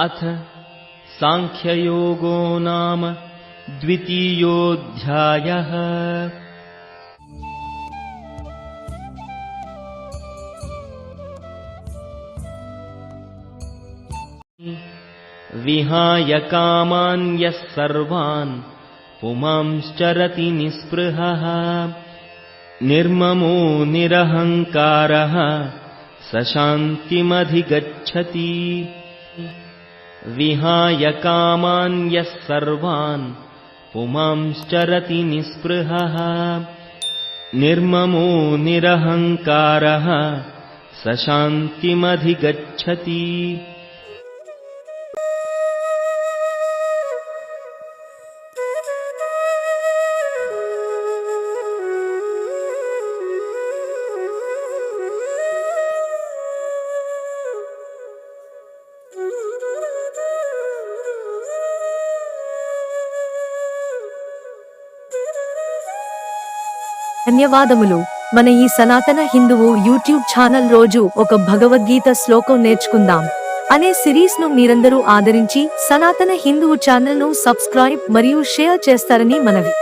अथ सांख्ययोगो नाम द्वितीयोऽध्यायः। विहाय कामान् यः सर्वान् पुमांश्चरति निःस्पृहः निर्ममो निरहङ्कारः स शान्तिमधिगच्छति। विहाय कामान् यः सर्वान् पुमांश्चरति निःस्पृहः निर्ममो निरहङ्कारः स शान्तिमधिगच्छति। ధన్యవాదములు. మన ఈ సనాతన హిందువు యూట్యూబ్ ఛానల్ రోజు ఒక భగవద్గీత శ్లోకం నేర్చుకుందాం అనే సిరీస్ ను మీరందరూ ఆదరించి సనాతన హిందువు ఛానల్ ను సబ్స్క్రైబ్ మరియు షేర్ చేస్తారని మనవి.